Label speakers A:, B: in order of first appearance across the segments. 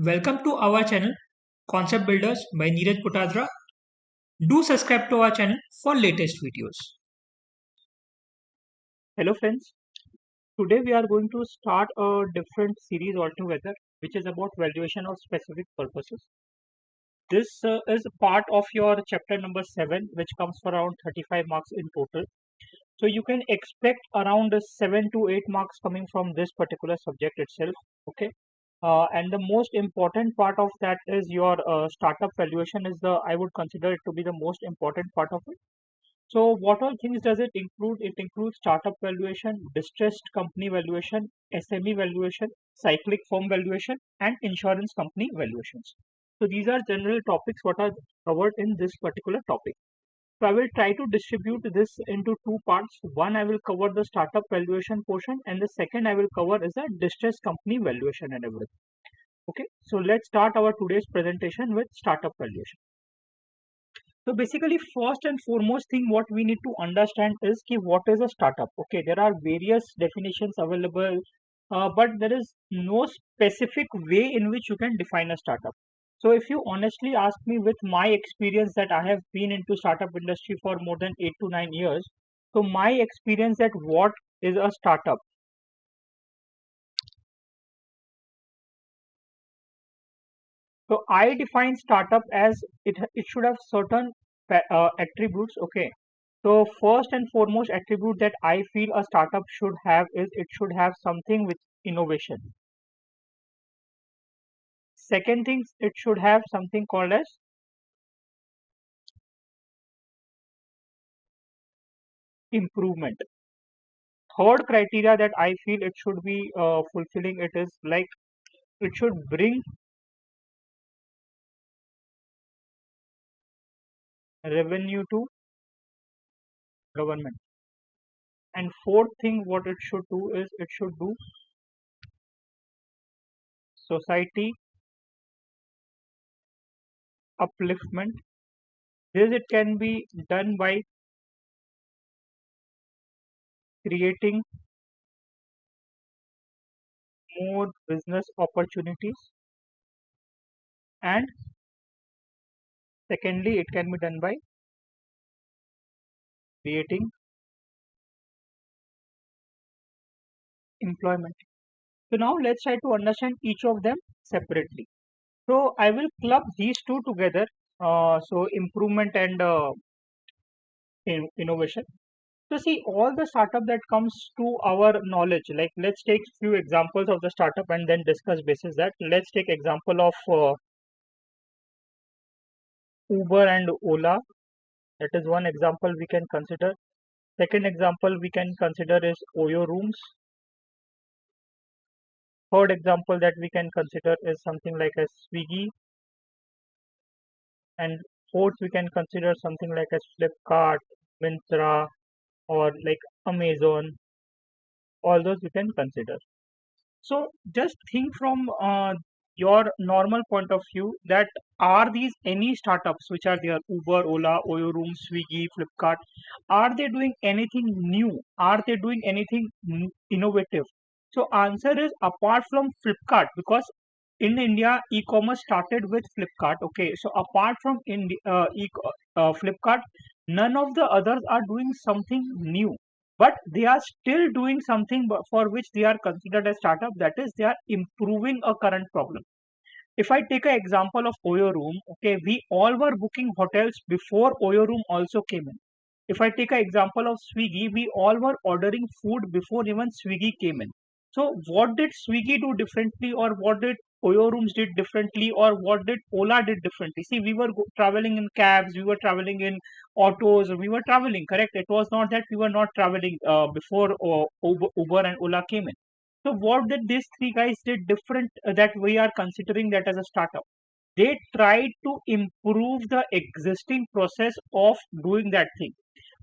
A: Welcome to our channel Concept Builders by Neeraj Putadra. Do subscribe to our channel for latest videos. Hello friends, today we are going to start a different series altogether which is about valuation of specific purposes. This is part of your chapter number 7 which comes for around 35 marks in total. So you can expect around 7 to 8 marks coming from this particular subject itself. Okay. And the most important part of that is your startup valuation is I would consider it to be the most important part of it. So what all things does it include? It includes startup valuation, distressed company valuation, SME valuation, cyclic firm valuation, and insurance company valuations. So these are general topics what are covered in this particular topic. So I will try to distribute this into two parts. One, I will cover the startup valuation portion, and the second I will cover is the distressed company valuation and everything. Okay, so let's start our today's presentation with startup valuation. So basically, first and foremost thing what we need to understand is what is a startup. Okay, there are various definitions available, but there is no specific way in which you can define a startup. So if you honestly ask me, with my experience that I have been into startup industry for more than 8 to 9 years, so my experience that what is a startup. So I define startup as it should have certain attributes. Okay. So first and foremost attribute that I feel a startup should have is it should have something with innovation. Second thing, it should have something called as improvement. Third criteria that I feel it should be fulfilling it is like it should bring revenue to government. And fourth thing what it should do is it should do society upliftment. This it can be done by creating more business opportunities, and secondly it can be done by creating employment. So now let's try to understand each of them separately. So I will club these two together. So improvement and innovation. So see all the startup that comes to our knowledge. Like let's take few examples of the startup and then discuss basis that. Let's take example of Uber and Ola. That is one example we can consider. Second example we can consider is Oyo Rooms. Third example that we can consider is something like a Swiggy, and fourth we can consider something like a Flipkart, Myntra, or like Amazon. All those we can consider. So just think from your normal point of view that are these any startups which are there, Uber, Ola, Oyo Room, Swiggy, Flipkart, are they doing anything new? Are they doing anything innovative? So answer is apart from Flipkart, because in India e-commerce started with Flipkart. Okay, so apart from Flipkart, none of the others are doing something new, but they are still doing something for which they are considered a startup, that is they are improving a current problem. If I take an example of Oyo Room, okay, we all were booking hotels before Oyo Room also came in. If I take an example of Swiggy, we all were ordering food before even Swiggy came in. So what did Swiggy do differently, or what did Oyo Rooms did differently, or what did Ola did differently? See, we were traveling in cabs, we were traveling in autos, we were traveling, correct? It was not that we were not traveling before Uber and Ola came in. So what did these three guys did different that we are considering that as a startup? They tried to improve the existing process of doing that thing.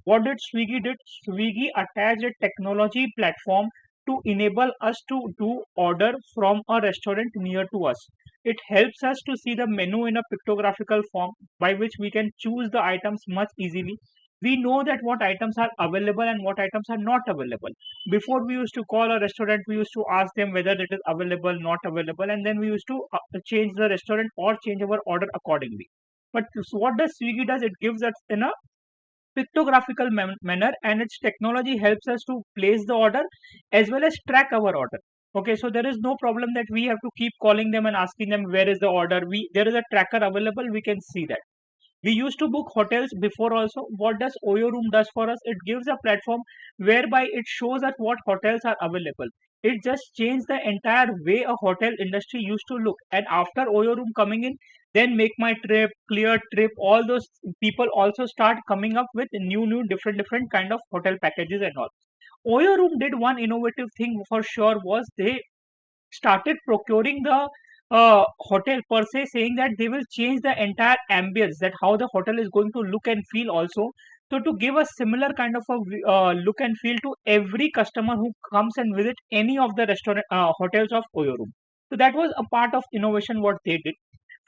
A: What did Swiggy did? Swiggy attached a technology platform to enable us to do order from a restaurant near to us. It helps us to see the menu in a pictographical form by which we can choose the items much easily. We know that what items are available and what items are not available. Before, we used to call a restaurant, we used to ask them whether it is available, not available, and then we used to change the restaurant or change our order accordingly. But so what does Swiggy does? It gives us in a pictographical manner, and its technology helps us to place the order as well as track our order. Okay, so there is no problem that we have to keep calling them and asking them where is the order. We There is a tracker available, we can see that. We used to book hotels before also. What does Oyo Room does for us? It gives a platform whereby it shows us what hotels are available. It just changed the entire way a hotel industry used to look. And after Oyo Room coming in, then Make My Trip, Clear Trip, all those people also start coming up with new different kind of hotel packages and all. Oyo Room did one innovative thing for sure, was they started procuring the hotel per se, saying that they will change the entire ambience, that how the hotel is going to look and feel also. So to give a similar kind of a look and feel to every customer who comes and visit any of the restaurant hotels of Oyo Room. So that was a part of innovation what they did.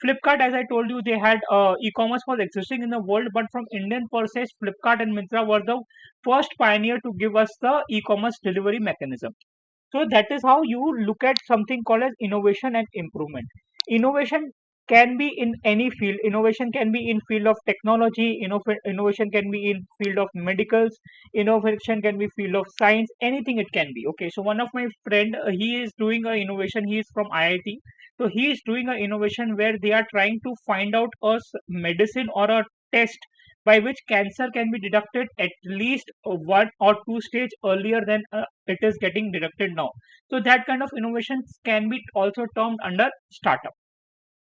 A: Flipkart, as I told you, they had e-commerce was existing in the world, but from Indian purses, Flipkart and Myntra were the first pioneer to give us the e-commerce delivery mechanism. So that is how you look at something called as innovation and improvement. Innovation can be in any field. Innovation can be in field of technology. Innovation can be in field of medicals. Innovation can be field of science. Anything it can be. Okay. So one of my friend, he is doing a innovation. He is from IIT. So he is doing a innovation where they are trying to find out a medicine or a test by which cancer can be detected at least one or two stage earlier than it is getting detected now. So that kind of innovations can be also termed under startup.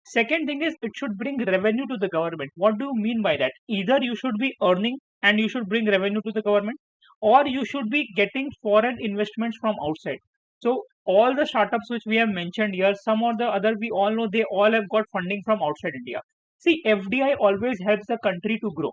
A: Second thing is, it should bring revenue to the government. What do you mean by that? Either you should be earning and you should bring revenue to the government, or you should be getting foreign investments from outside. So all the startups which we have mentioned here, some or the other, we all know they all have got funding from outside India. See, FDI always helps the country to grow,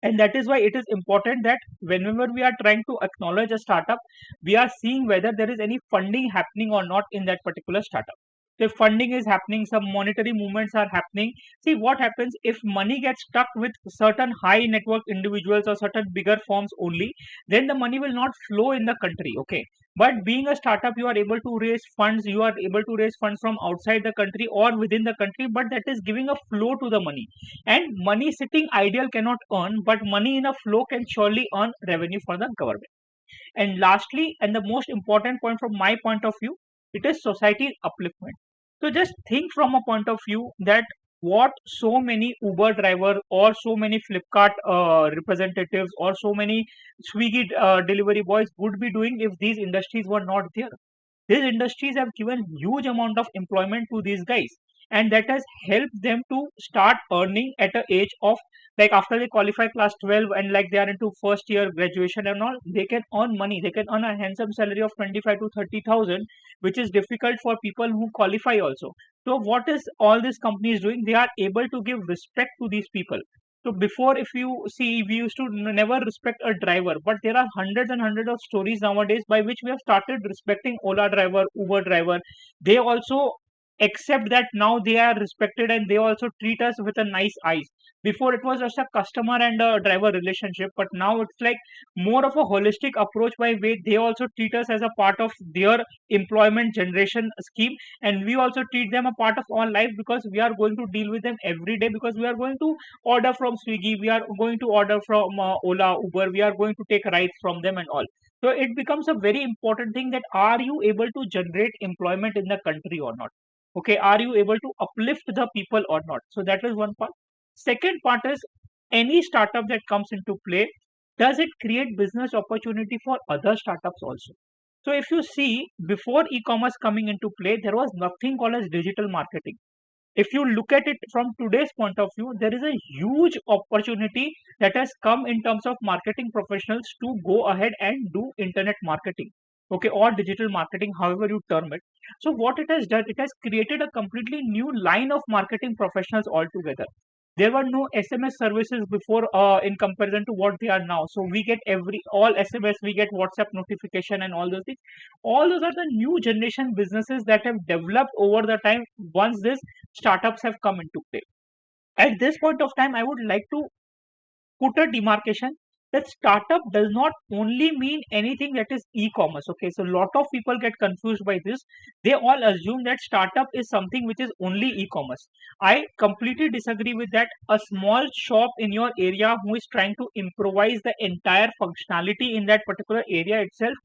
A: and that is why it is important that whenever we are trying to acknowledge a startup, we are seeing whether there is any funding happening or not in that particular startup. So if funding is happening, some monetary movements are happening. See what happens if money gets stuck with certain high network individuals or certain bigger firms only, then the money will not flow in the country. Okay, but being a startup, you are able to raise funds. You are able to raise funds from outside the country or within the country, but that is giving a flow to the money. And money sitting ideal cannot earn, but money in a flow can surely earn revenue for the government. And lastly, and the most important point from my point of view, it is society upliftment. So just think from a point of view that what so many Uber driver or so many Flipkart representatives or so many Swiggy delivery boys would be doing if these industries were not there. These industries have given huge amount of employment to these guys, and that has helped them to start earning at a age of, like, after they qualify class 12 and like they are into first year graduation and all, they can earn money. They can earn a handsome salary of 25 to 30,000, which is difficult for people who qualify also. So what is all these companies doing? They are able to give respect to these people. So before, if you see, we used to never respect a driver, but there are hundreds and hundreds of stories nowadays by which we have started respecting Ola driver, Uber driver. They also accept that now they are respected and they also treat us with a nice eyes. Before, it was just a customer and a driver relationship, but now it's like more of a holistic approach by way they also treat us as a part of their employment generation scheme, and we also treat them a part of our life because we are going to deal with them every day, because we are going to order from Swiggy, we are going to order from Ola, Uber, we are going to take rides from them and all. So it becomes a very important thing that are you able to generate employment in the country or not? Okay, are you able to uplift the people or not? So that is one part. Second part is, any startup that comes into play, does it create business opportunity for other startups also? So if you see, before e-commerce coming into play, there was nothing called as digital marketing. If you look at it from today's point of view, there is a huge opportunity that has come in terms of marketing professionals to go ahead and do internet marketing, okay, or digital marketing, however you term it. So what it has done, it has created a completely new line of marketing professionals altogether. There were no SMS services before in comparison to what they are now. So we get every all SMS, we get WhatsApp notification and all those things. All those are the new generation businesses that have developed over the time once these startups have come into play. At this point of time, I would like to put a demarcation that startup does not only mean anything that is e-commerce. Okay, so a lot of people get confused by this. They all assume that startup is something which is only e-commerce. I completely disagree with that. A small shop in your area who is trying to improvise the entire functionality in that particular area itself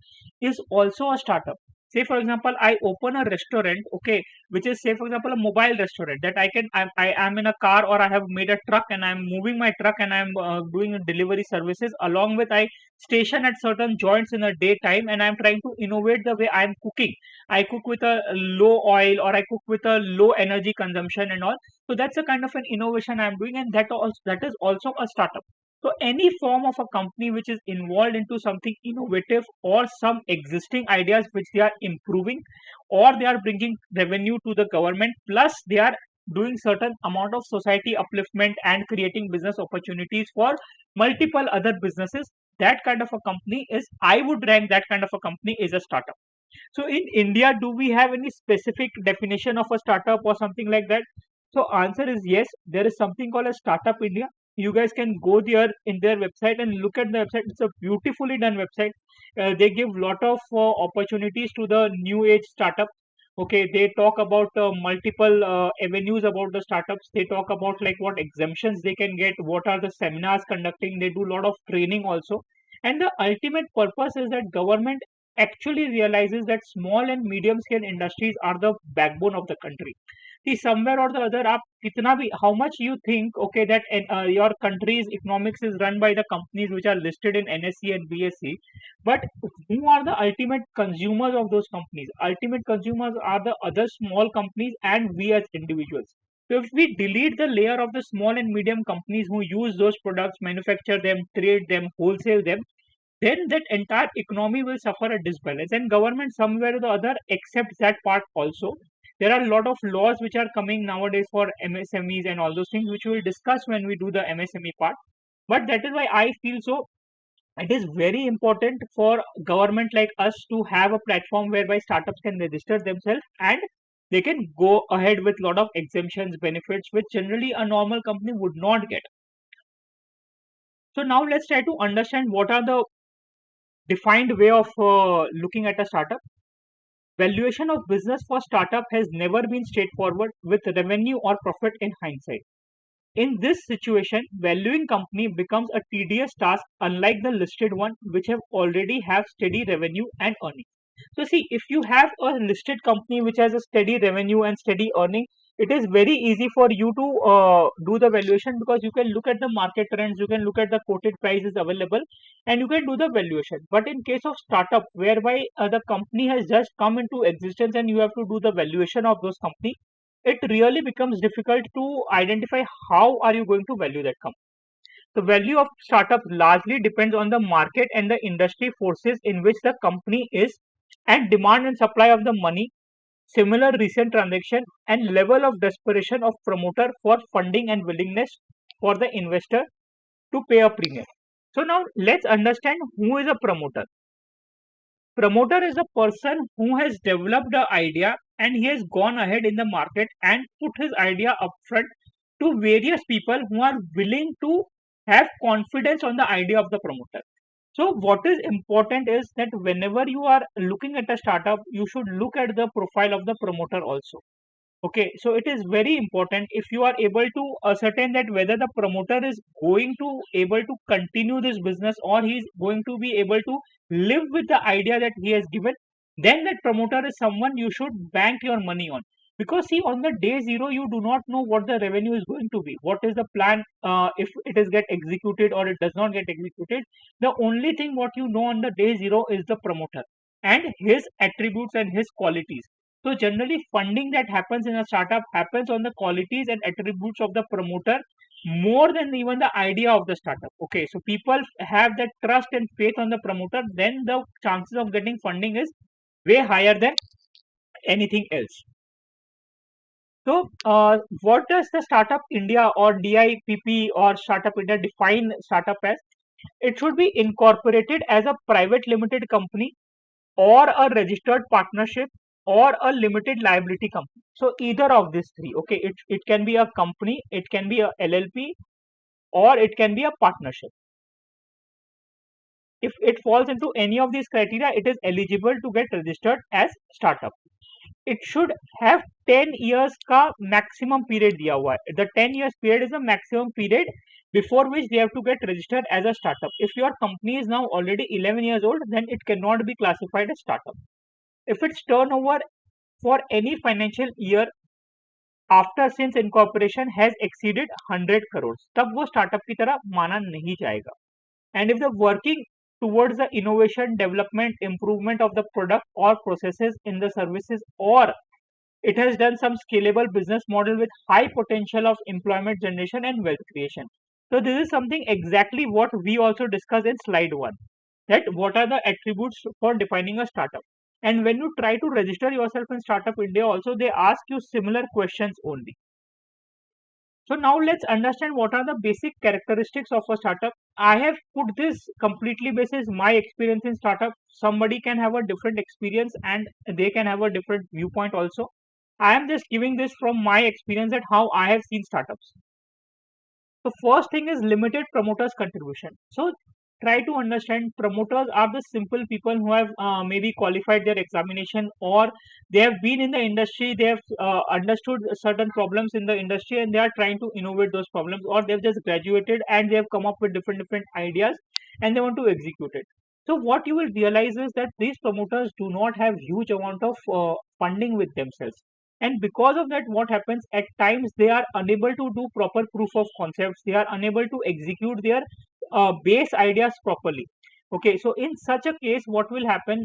A: is also a startup. Say for example, I open a restaurant, okay, which is, say for example, a mobile restaurant that I am in a car, or I have made a truck and I'm moving my truck and I'm doing delivery services. Along with, I station at certain joints in a daytime and I'm trying to innovate the way I'm cooking. I cook with a low oil, or I cook with a low energy consumption and all. So that's a kind of an innovation I'm doing, and that is also a startup. So any form of a company which is involved into something innovative, or some existing ideas which they are improving, or they are bringing revenue to the government, plus they are doing certain amount of society upliftment and creating business opportunities for multiple other businesses, that kind of a company is, I would rank that kind of a company is a startup. So in India, do we have any specific definition of a startup or something like that? So answer is yes. There is something called a Startup India. You guys can go there in their website and look at the website. It's a beautifully done website. They give lot of opportunities to the new age startup. Okay, they talk about multiple avenues about the startups. They talk about like what exemptions they can get, what are the seminars conducting. They do a lot of training also. And the ultimate purpose is that government actually realizes that small and medium scale industries are the backbone of the country. See, somewhere or the other, आप कितना भी, how much you think, okay, that your country's economics is run by the companies which are listed in NSE and BSE, but who are the ultimate consumers of those companies? Ultimate consumers are the other small companies and we as individuals. So if we delete the layer of the small and medium companies who use those products, manufacture them, trade them, wholesale them, then that entire economy will suffer a disbalance, and government somewhere or the other accepts that part also. There are a lot of laws which are coming nowadays for MSMEs and all those things, which we will discuss when we do the MSME part. But that is why I feel so it is very important for government like us to have a platform whereby startups can register themselves and they can go ahead with lot of exemptions, benefits, which generally a normal company would not get. So now let's try to understand what are the defined way of looking at a startup. Valuation of business for startup has never been straightforward with revenue or profit in hindsight. In this situation, valuing company becomes a tedious task unlike the listed one which have already have steady revenue and earning. So see, if you have a listed company which has a steady revenue and steady earning, it is very easy for you to do the valuation, because you can look at the market trends, you can look at the quoted prices available, and you can do the valuation. But in case of startup, whereby the company has just come into existence and you have to do the valuation of those company, it really becomes difficult to identify how are you going to value that company. The value of startup largely depends on the market and the industry forces in which the company is, and demand and supply of the money, similar recent transaction, and level of desperation of promoter for funding and willingness for the investor to pay a premium. So now let's understand who is a promoter. Promoter is a person who has developed the idea and he has gone ahead in the market and put his idea upfront to various people who are willing to have confidence on the idea of the promoter. So what is important is that whenever you are looking at a startup, you should look at the profile of the promoter also. Okay, so it is very important if you are able to ascertain that whether the promoter is going to able to continue this business, or he is going to be able to live with the idea that he has given, then that promoter is someone you should bank your money on. Because see, on the day zero, you do not know what the revenue is going to be. What is the plan if it is get executed or it does not get executed? The only thing what you know on the day zero is the promoter and his attributes and his qualities. So generally funding that happens in a startup happens on the qualities and attributes of the promoter more than even the idea of the startup. Okay, so people have that trust and faith on the promoter, then the chances of getting funding is way higher than anything else. So what does the Startup India or DIPP or Startup India define startup as? It should be incorporated as a private limited company or a registered partnership or a limited liability company. So either of these three. Okay, it can be a company, it can be a LLP, or it can be a partnership. If it falls into any of these criteria, it is eligible to get registered as startup. It should have 10 years का maximum period दिया हुआ है. The 10 years period is the maximum period before which they have to get registered as a startup. If your company is now already 11 years old, then it cannot be classified as startup. If its turnover for any financial year after since incorporation has exceeded 100 crores, तब वो startup की तरह माना नहीं जाएगा. And if the working towards the innovation, development, improvement of the product or processes in the services, or it has done some scalable business model with high potential of employment generation and wealth creation. So this is something exactly what we also discussed in slide 1, that what are the attributes for defining a startup. And when you try to register yourself in Startup India also, they ask you similar questions only. So now let's understand what are the basic characteristics of a startup. I have put this completely basis my experience in startup. Somebody can have a different experience and they can have a different viewpoint also. I am just giving this from my experience at how I have seen startups. The first thing is limited promoters contribution. So try to understand, promoters are the simple people who have maybe qualified their examination, or they have been in the industry, they have understood certain problems in the industry and they are trying to innovate those problems, or they've just graduated and they have come up with different ideas and they want to execute it. So what you will realize is that these promoters do not have huge amount of funding with themselves, and because of that what happens, at times they are unable to do proper proof of concepts, they are unable to execute their base ideas properly. Okay, so in such a case what will happen,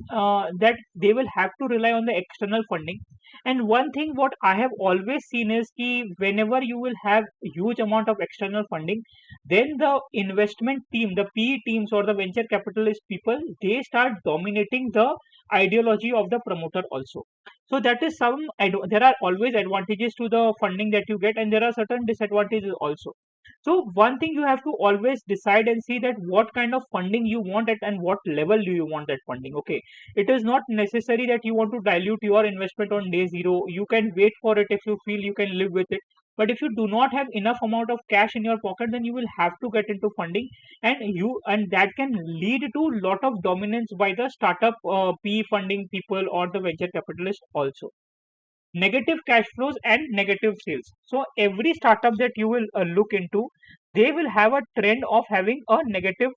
A: that they will have to rely on the external funding. And one thing what I have always seen is ki whenever you will have huge amount of external funding, then the investment team, the PE teams or the venture capitalist people, they start dominating the ideology of the promoter also. So that is some there are always advantages to the funding that you get, and there are certain disadvantages also. So one thing you have to always decide and see that what kind of funding you want at and what level do you want that funding. Okay, it is not necessary that you want to dilute your investment on day zero. You can wait for it if you feel you can live with it. But if you do not have enough amount of cash in your pocket, then you will have to get into funding, and that can lead to lot of dominance by the startup PE funding people or the venture capitalist also. Negative cash flows and negative sales. So every startup that you will look into, they will have a trend of having a negative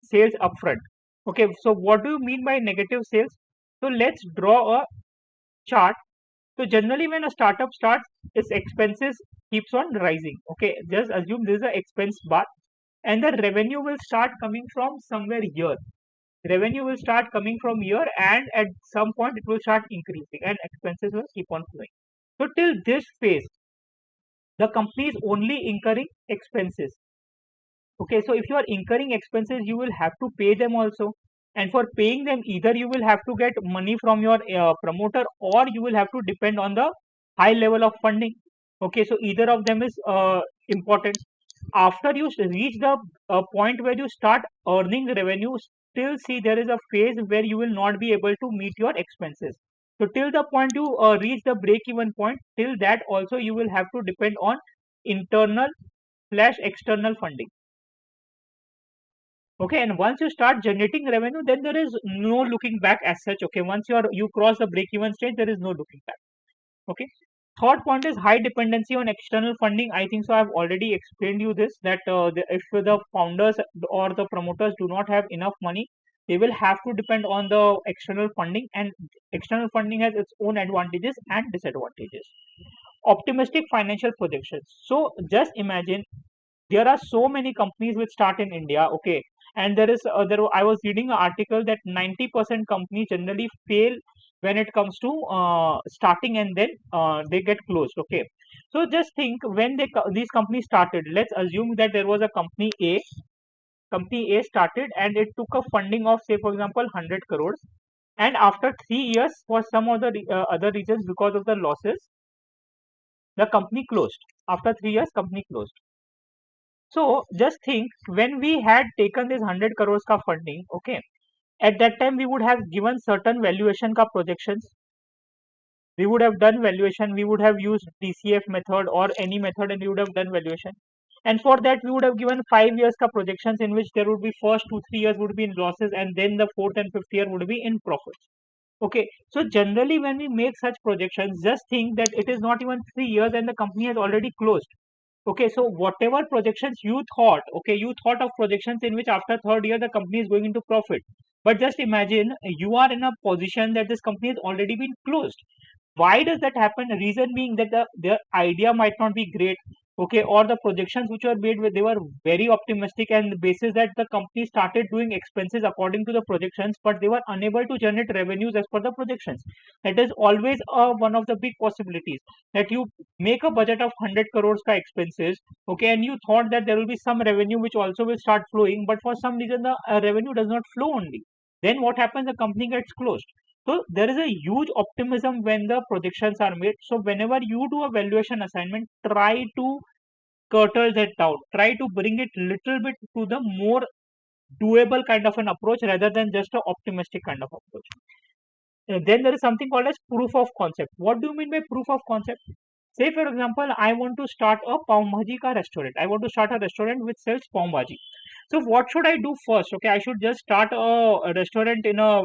A: sales upfront. Okay, so what do you mean by negative sales? So let's draw a chart. So generally when a startup starts, its expenses keeps on rising. Okay, just assume this is a expense bar, and the revenue will start coming from somewhere here. Revenue will start coming from here, and at some point it will start increasing and expenses will keep on flowing. So till this phase, the company is only incurring expenses. Okay, so if you are incurring expenses, you will have to pay them also. And for paying them, either you will have to get money from your promoter, or you will have to depend on the high level of funding. Okay, so either of them is important. After you reach the point where you start earning revenue, still see there is a phase where you will not be able to meet your expenses. So till the point you reach the break even point, till that also you will have to depend on internal slash external funding. Okay, and once you start generating revenue, then there is no looking back as such. Okay, once you cross the break even stage, there is no looking back. Okay, third point is high dependency on external funding. I think so I've already explained you this, that if the founders or the promoters do not have enough money, they will have to depend on the external funding, and external funding has its own advantages and disadvantages. Optimistic financial projections. So just imagine, there are so many companies which start in India. Okay, and I was reading an article that 90% companies generally fail when it comes to starting, and then they get closed. Okay, so just think, when these companies started, let's assume that there was a company A started and it took a funding of, say for example, 100 crores, and after 3 years, for some other reasons, because of the losses, the company closed. After 3 years, company closed. So just think, when we had taken this 100 crores ka funding, okay, at that time we would have given certain valuation ka projections. We would have done valuation, we would have used DCF method or any method, and we would have done valuation. And for that, we would have given 5 years ka projections in which there would be first 2 3 years would be in losses, and then the fourth and fifth year would be in profits. Okay, so generally when we make such projections, just think that it is not even 3 years and the company has already closed. Okay, so whatever projections you thought, okay, you thought of projections in which after third year the company is going into profit. But just imagine you are in a position that this company has already been closed. Why does that happen? Reason being that the idea might not be great, okay, or the projections which were made with, they were very optimistic, and the basis that the company started doing expenses according to the projections, but they were unable to generate revenues as per the projections. That is always one of the big possibilities, that you make a budget of 100 crores ka expenses, okay, and you thought that there will be some revenue which also will start flowing, but for some reason the revenue does not flow only. Then what happens? The company gets closed. So there is a huge optimism when the projections are made. So whenever you do a valuation assignment, try to curtail that down. Try to bring it little bit to the more doable kind of an approach rather than just an optimistic kind of approach. Then there is something called as proof of concept. What do you mean by proof of concept? Say for example, I want to start a pav bhaji ka restaurant. I want to start a restaurant which sells pav bhaji. So what should I do first? Okay, I should just start a restaurant in a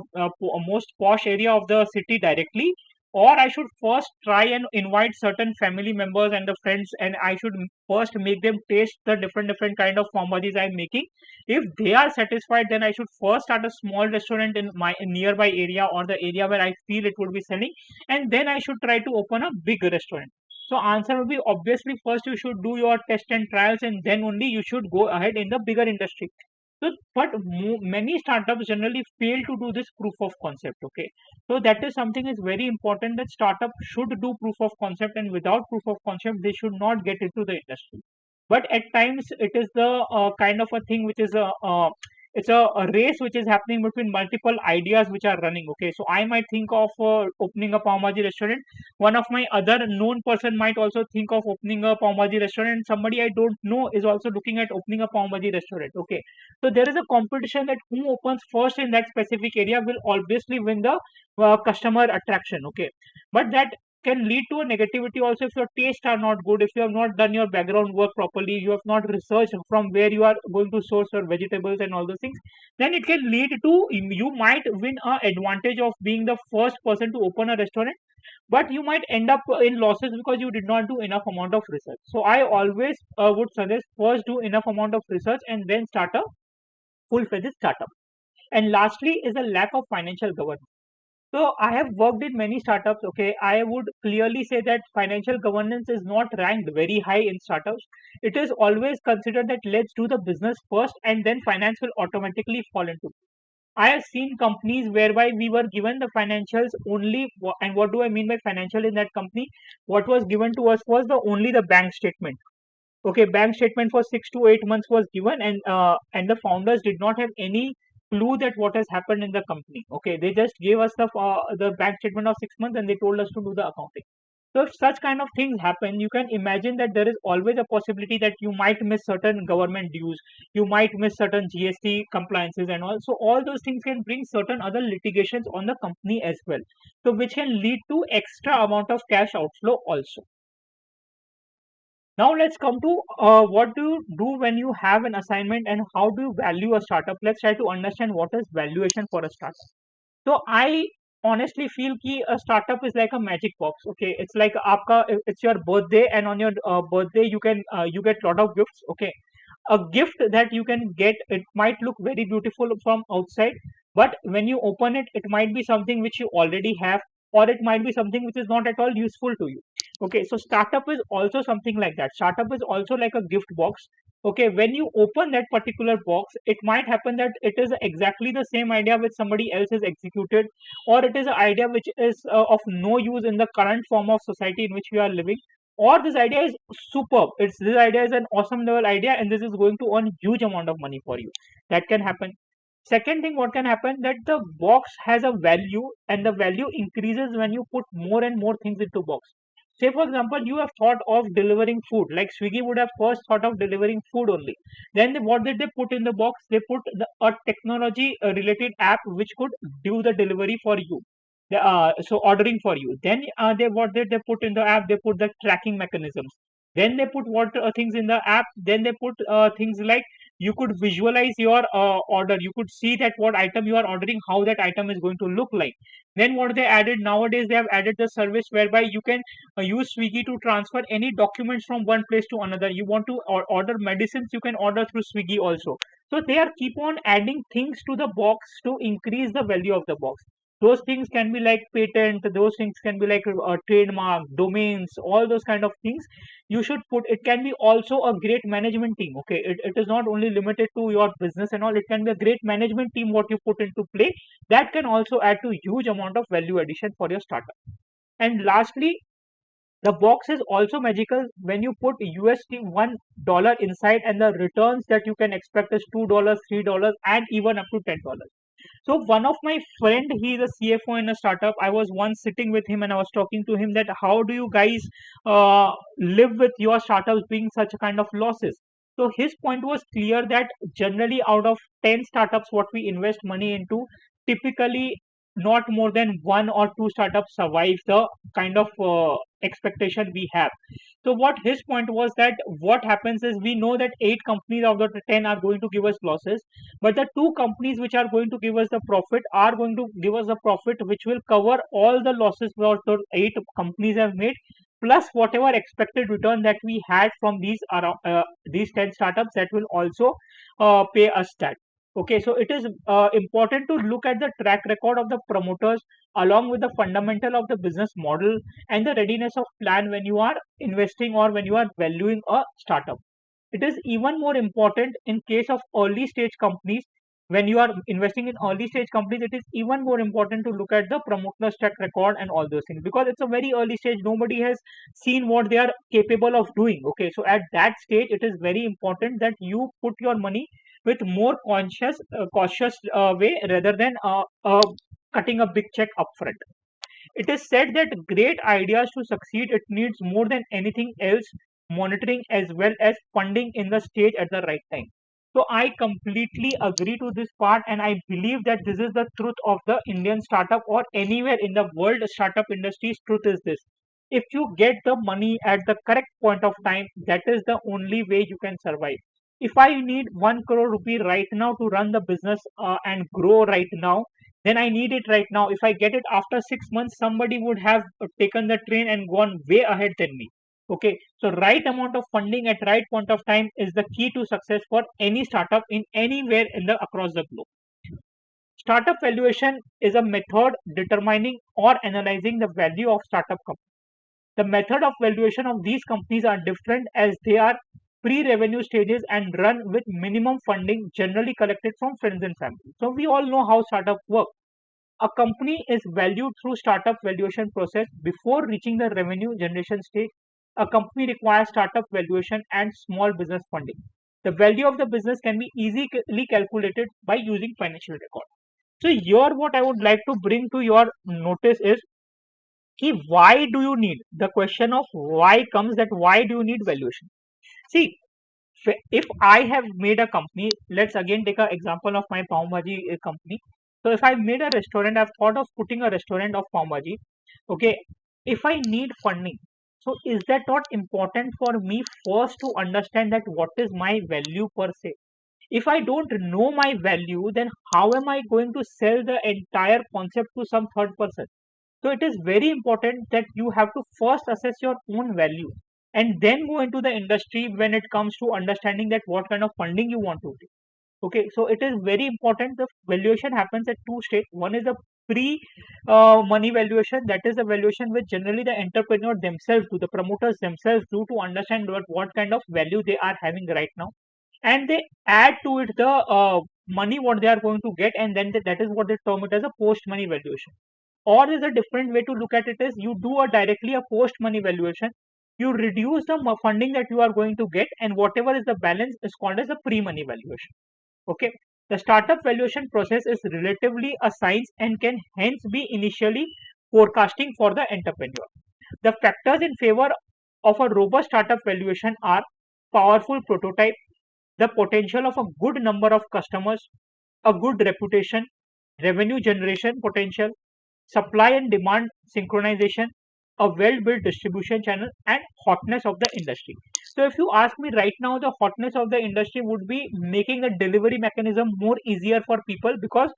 A: most posh area of the city directly, or I should first try and invite certain family members and the friends, and I should first make them taste the different kind of pav bhajis I'm making. If they are satisfied, then I should first start a small restaurant in my nearby area or the area where I feel it would be selling, and then I should try to open a big restaurant. So answer will be obviously first you should do your test and trials, and then only you should go ahead in the bigger industry. So, but many startups generally fail to do this proof of concept. Okay, so that is something is very important, that startup should do proof of concept, and without proof of concept, they should not get into the industry. But at times it is the kind of a thing which is a race which is happening between multiple ideas which are running. Okay, so I might think of opening a pav bhaji restaurant. One of my other known person might also think of opening a pav bhaji restaurant, and somebody I don't know is also looking at opening a pav bhaji restaurant. Okay, so there is a competition that who opens first in that specific area will obviously win the customer attraction. Okay, but that can lead to a negativity also if your tastes are not good, if you have not done your background work properly, you have not researched from where you are going to source your vegetables and all those things. Then it can lead to, you might win a advantage of being the first person to open a restaurant, but you might end up in losses because you did not do enough amount of research. So I always would suggest first do enough amount of research and then start a full-fledged startup. And lastly is the lack of financial governance. So I have worked in many startups. Okay, I would clearly say that financial governance is not ranked very high in startups. It is always considered that let's do the business first and then finance will automatically fall into. I have seen companies whereby we were given the financials only, and what do I mean by financial in that company? What was given to us was the only the bank statement. Okay, bank statement for 6 to 8 months was given, and the founders did not have any clue that what has happened in the company. Okay, they just gave us the bank statement of 6 months and they told us to do the accounting. So if such kind of things happen, you can imagine that there is always a possibility that you might miss certain government dues, you might miss certain GST compliances and all. So all those things can bring certain other litigations on the company as well. So which can lead to extra amount of cash outflow also. Now let's come to what do you do when you have an assignment and how do you value a startup. Let's try to understand what is valuation for a startup. So I honestly feel कि a startup is like a magic box. Okay, it's like आपका it's your birthday, and on your birthday you get lot of gifts. Okay, a gift that you can get, it might look very beautiful from outside, but when you open it, it might be something which you already have, or it might be something which is not at all useful to you. Okay, so startup is also something like that. Startup is also like a gift box. Okay, when you open that particular box, it might happen that it is exactly the same idea which somebody else has executed, or it is an idea which is of no use in the current form of society in which we are living, or this idea is superb, it's this idea is an awesome level idea and this is going to earn huge amount of money for you. That can happen. Second thing what can happen, that the box has a value, and the value increases when you put more and more things into box. Say for example, you have thought of delivering food, like Swiggy would have first thought of delivering food only. Then what did they put in the box? They put a technology related app which could do the delivery for you. So ordering for you. Then they what did they put in the app? They put the tracking mechanisms. Then they put what things in the app. Then they put things like you could visualize your order. You could see that what item you are ordering, how that item is going to look like. Then what they added nowadays, they have added the service whereby you can use Swiggy to transfer any documents from one place to another. You want to order medicines, you can order through Swiggy also. So they are keep on adding things to the box to increase the value of the box. Those things can be like patent, those things can be like trademark, domains, all those kind of things you should put. It can be also a great management team. Okay, it is not only limited to your business and all, it can be a great management team what you put into play that can also add to huge amount of value addition for your startup. And lastly, the box is also magical when you put USD $1 inside, and the returns that you can expect is $2, $3, and even up to $10. So one of my friend, he is a CFO in a startup. I was once sitting with him and I was talking to him that how do you guys live with your startups being such a kind of losses? So his point was clear that generally out of 10 startups what we invest money into, typically not more than one or two startups survive the kind of expectation we have. So what his point was that what happens is we know that 8 companies out of the 10 are going to give us losses, but the 2 companies which are going to give us the profit are going to give us a profit which will cover all the losses what the 8 companies have made, plus whatever expected return that we had from these 10 startups that will also pay us that. Okay, so it is important to look at the track record of the promoters along with the fundamental of the business model and the readiness of plan when you are investing or when you are valuing a startup. It is even more important in case of early stage companies. When you are investing in early stage companies, it is even more important to look at the promoter's track record and all those things, because it's a very early stage. Nobody has seen what they are capable of doing. Okay, so at that stage, it is very important that you put your money with more cautious way rather than cutting a big check upfront. It is said that great ideas to succeed, it needs more than anything else monitoring as well as funding in the stage at the right time. So I completely agree to this part, and I believe that this is the truth of the Indian startup or anywhere in the world startup industry's truth is this. If you get the money at the correct point of time, that is the only way you can survive. If I need 1 crore rupee right now to run the business and grow right now, then I need it right now. If I get it after 6 months, somebody would have taken the train and gone way ahead than me. Okay, so right amount of funding at right point of time is the key to success for any startup in anywhere in the across the globe. Startup valuation is a method determining or analyzing the value of startup company. The method of valuation of these companies are different as they are pre-revenue stages and run with minimum funding generally collected from friends and family. So we all know how startup work. A company is valued through startup valuation process before reaching the revenue generation stage. A company requires startup valuation and small business funding. The value of the business can be easily calculated by using financial record. So here what I would like to bring to your notice is why do you need, the question of why comes that why do you need valuation. See, if I have made a company, let's again take an example of my pav bhaji company. So if I made a restaurant, I've thought of putting a restaurant of pav bhaji. Okay, if I need funding, so is that not important for me first to understand that what is my value per se? If I don't know my value, then how am I going to sell the entire concept to some third person? So it is very important that you have to first assess your own value and then go into the industry when it comes to understanding that what kind of funding you want to take. Okay, so it is very important. The valuation happens at two stages. One is the pre money valuation, that is the valuation which generally the entrepreneur themselves do, the promoters themselves do to understand what kind of value they are having right now. And they add to it the money what they are going to get, and then that is what they term it as a post money valuation. Or there's a different way to look at it is you do a directly a post money valuation. You reduce the funding that you are going to get, and whatever is the balance is called as a pre money valuation. Okay, the startup valuation process is relatively a science and can hence be initially forecasting for the entrepreneur. The factors in favor of a robust startup valuation are powerful prototype, the potential of a good number of customers, a good reputation, revenue generation potential, supply and demand synchronization, a well-built distribution channel, and hotness of the industry. So if you ask me right now, the hotness of the industry would be making the delivery mechanism more easier for people, because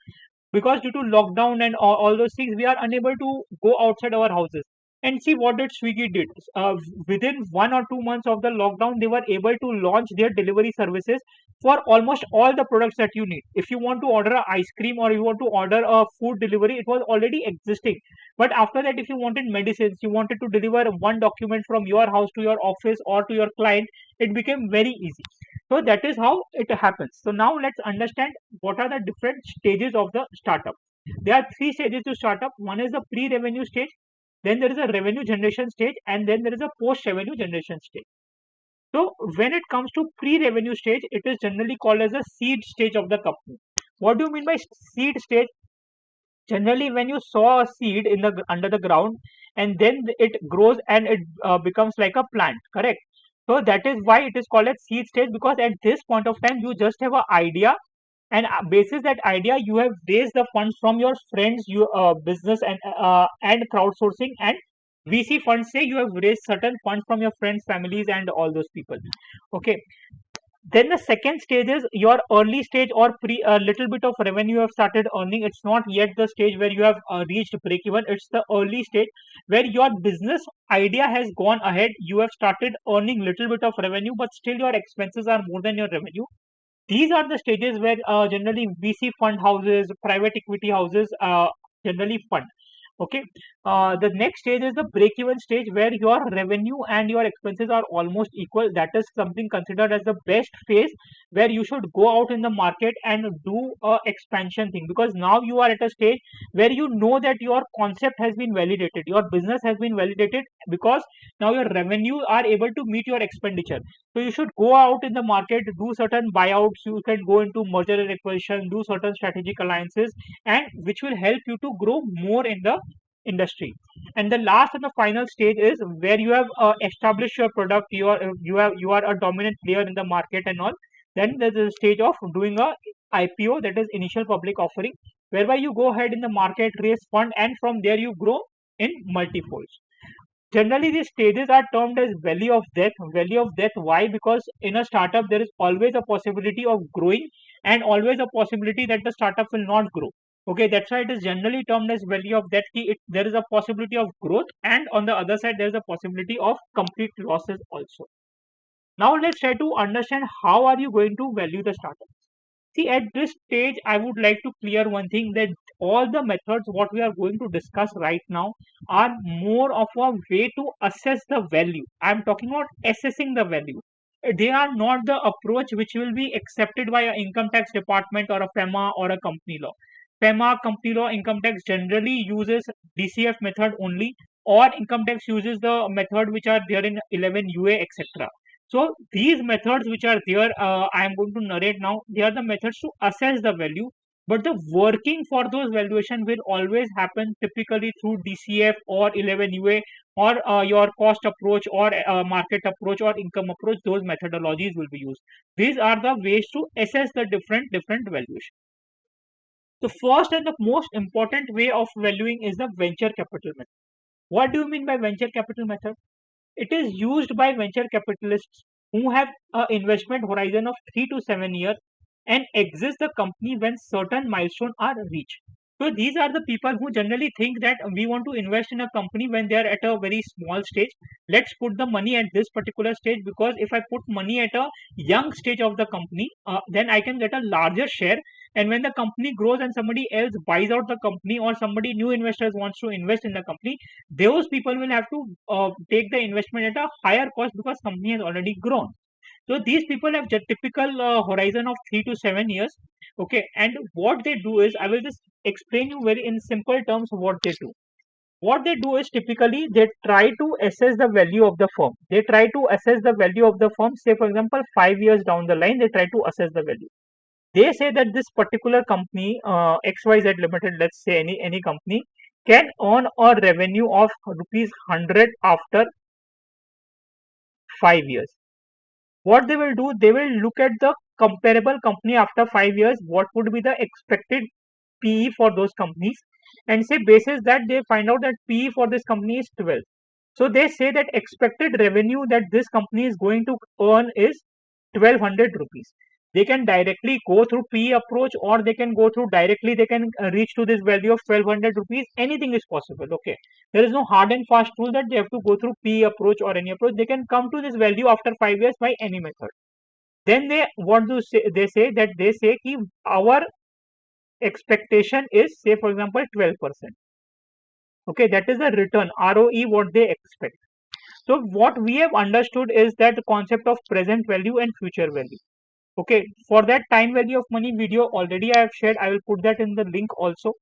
A: due to lockdown and all those things, we are unable to go outside our houses. And see what did Swiggy did. Within 1 or 2 months of the lockdown, they were able to launch their delivery services for almost all the products that you need. If you want to order a ice cream or you want to order a food delivery, it was already existing. But after that, if you wanted medicines, you wanted to deliver one document from your house to your office or to your client, it became very easy. So that is how it happens. So now let's understand what are the different stages of the startup. There are three stages to startup. One is the pre-revenue stage, then there is a revenue generation stage, and then there is a post-revenue generation stage. So when it comes to pre-revenue stage, it is generally called as a seed stage of the company. What do you mean by seed stage? Generally, when you sow a seed in the under the ground, and then it grows and it becomes like a plant, correct? So that is why it is called as seed stage, because at this point of time you just have an idea, and basis that idea you have raised the funds from your friends, your business, and crowdsourcing, and VC funds. Say you have raised certain funds from your friends, families, and all those people. Okay, then the second stage is your early stage, or pre a little bit of revenue you have started earning. It's not yet the stage where you have reached break even. It's the early stage where your business idea has gone ahead. You have started earning little bit of revenue, but still your expenses are more than your revenue. These are the stages where generally VC fund houses, private equity houses generally fund. Okay. The next stage is the break even stage, where your revenue and your expenses are almost equal. That is something considered as the best phase, where you should go out in the market and do a expansion thing, because now you are at a stage where you know that your concept has been validated, your business has been validated, because now your revenue are able to meet your expenditure. So you should go out in the market, do certain buyouts, you can go into merger and acquisition, do certain strategic alliances, and which will help you to grow more in the industry. And the last and the final stage is where you have established your product, you are a dominant player in the market and all. Then there's a stage of doing a IPO, that is initial public offering, whereby you go ahead in the market, raise fund, and from there you grow in multifolds. Generally, these stages are termed as valley of death. Valley of death, why? Because in a startup there is always a possibility of growing, and always a possibility that the startup will not grow. Okay, that's why it is generally termed as valley of death. There is a possibility of growth, and on the other side there is a possibility of complete losses also. Now let's try to understand how are you going to value the startup. See, at this stage, I would like to clear one thing, that all the methods what we are going to discuss right now are more of a way to assess the value. I am talking about assessing the value. They are not the approach which will be accepted by a income tax department or a FEMA or a company law. FEMA, company law, income tax generally uses DCF method only, or income tax uses the method which are there in 11 UA, etc. So these methods which are there, I am going to narrate now. They are the methods to assess the value, but the working for those valuation will always happen typically through DCF or 11 UA, or your cost approach, or market approach, or income approach. Those methodologies will be used. These are the ways to assess the different valuation. The first and the most important way of valuing is the venture capital method. What do you mean by venture capital method? It is used by venture capitalists who have an investment horizon of 3 to 7 years and exit the company when certain milestones are reached. So these are the people who generally think that we want to invest in a company when they are at a very small stage. Let's put the money at this particular stage, because if I put money at a young stage of the company, then I can get a larger share. And when the company grows and somebody else buys out the company, or somebody new investors wants to invest in the company, those people will have to take the investment at a higher cost, because company has already grown. So these people have a typical horizon of 3 to 7 years. Okay, and what they do is, I will just explain you very in simple terms what they do. What they do is, typically they try to assess the value of the firm. They try to assess the value of the firm. Say for example, 5 years down the line, they try to assess the value. They say that this particular company, XYZ Limited, let's say any company, can earn a revenue of rupees 100 after 5 years. What they will do, they will look at the comparable company after 5 years, what would be the expected PE for those companies, and say basis that they find out that PE for this company is 12. So they say that expected revenue that this company is going to earn is 1200 rupees. They can directly go through PE approach, or they can go through directly, they can reach to this value of 1200 rupees. Anything is possible. Okay. There is no hard and fast rule that they have to go through PE approach or any approach. They can come to this value after 5 years by any method. Then they want to say, they say ki our expectation is, say for example, 12%. Okay, that is the return ROE what they expect. So what we have understood is that the concept of present value and future value. Okay, for that time value of money video already I have shared. I will put that in the link also.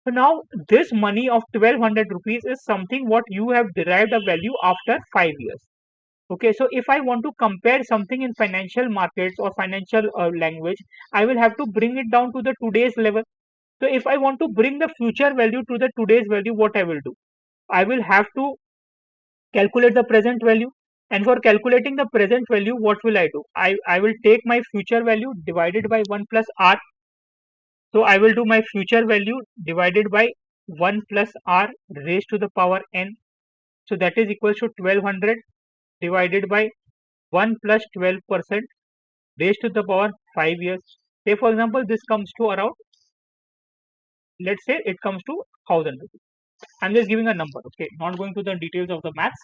A: So now this money of 1200 rupees is something what you have derived a value after 5 years. Okay, so if I want to compare something in financial markets or financial language, I will have to bring it down to the today's level. So if I want to bring the future value to the today's value, what I will do? I will have to calculate the present value. And for calculating the present value, what will I do? I will take my future value divided by 1 plus r. So I will do my future value divided by 1 plus r raised to the power n. So that is equals to 1200 divided by 1 plus 12% raised to the power 5 years. Say for example, this comes to around, let's say it comes to 1000 rupees. I'm just giving a number, okay, not going to the details of the maths.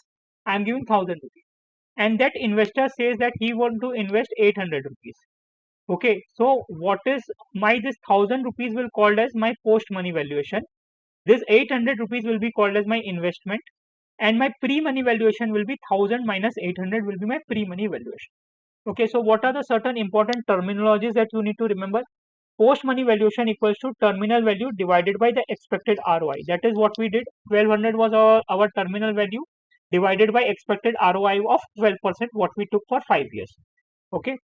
A: I'm giving 1000 rupees. And that investor says that he want to invest 800 rupees. Okay, so what is my this 1000 rupees will called as my post money valuation. This 800 rupees will be called as my investment, and my pre money valuation will be 1000 minus 800 will be my pre money valuation. Okay, so what are the certain important terminologies that you need to remember? Post money valuation equals to terminal value divided by the expected ROI. That is what we did. 1200 was our terminal value divided by expected ROI of 12%, what we took for 5 years. Okay.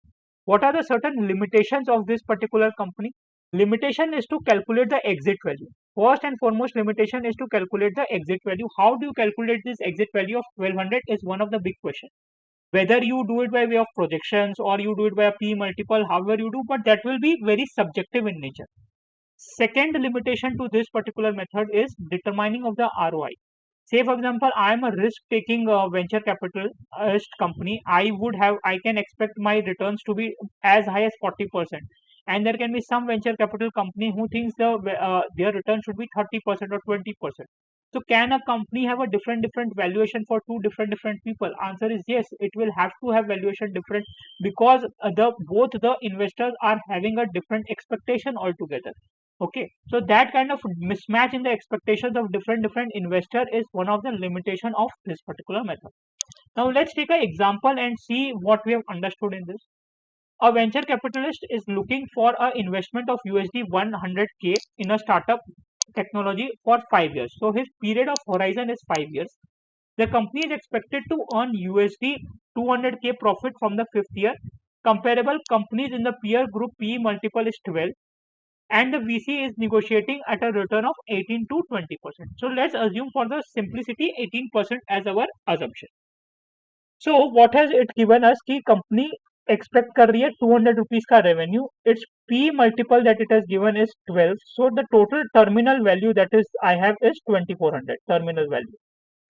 A: What are the certain limitations of this particular company? Limitation is to calculate the exit value. First and foremost limitation is to calculate the exit value. How do you calculate this exit value of 1200 is one of the big questions. Whether you do it by way of projections or you do it by a P multiple, however you do, but that will be very subjective in nature. Second limitation to this particular method is determining of the ROI. Say for example, I am a risk taking venture capitalist company. I can expect my returns to be as high as 40%. And there can be some venture capital company who thinks their return should be 30% or 20%. So can a company have a different valuation for two different people? Answer is yes. It will have to have valuation different, because the both the investors are having a different expectation altogether. Okay, so that kind of mismatch in the expectations of different investor is one of the limitation of this particular method. Now let's take an example and see what we have understood in this. A venture capitalist is looking for an investment of USD 100k in a startup technology for 5 years. So his period of horizon is 5 years. The company is expected to earn USD 200k profit from the 5th year. Comparable companies in the peer group PE multiple is 12, and the VC is negotiating at a return of 18 to 20%. So let's assume for the simplicity 18% as our assumption. So what has it given us? Ki company expect कर रही है 200 rupees का revenue. Its P multiple that it has given is 12. So the total terminal value that is I have is 2400 terminal value.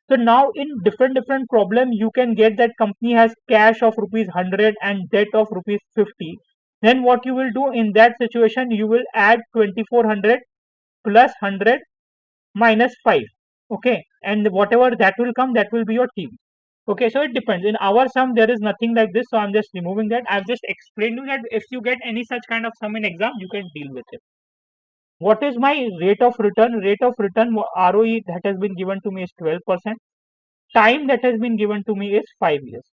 A: So now in different problem you can get that company has cash of rupees 100 and debt of rupees 50. Then what you will do in that situation, you will add 2400 plus 100 minus 5. Okay, and whatever that will come, that will be your TV. Okay, so it depends. In our sum, there is nothing like this, so I'm just removing that. I've just explained you that if you get any such kind of sum in exam, you can deal with it. What is my rate of return? Rate of return ROE that has been given to me is 12%. Time that has been given to me is 5 years.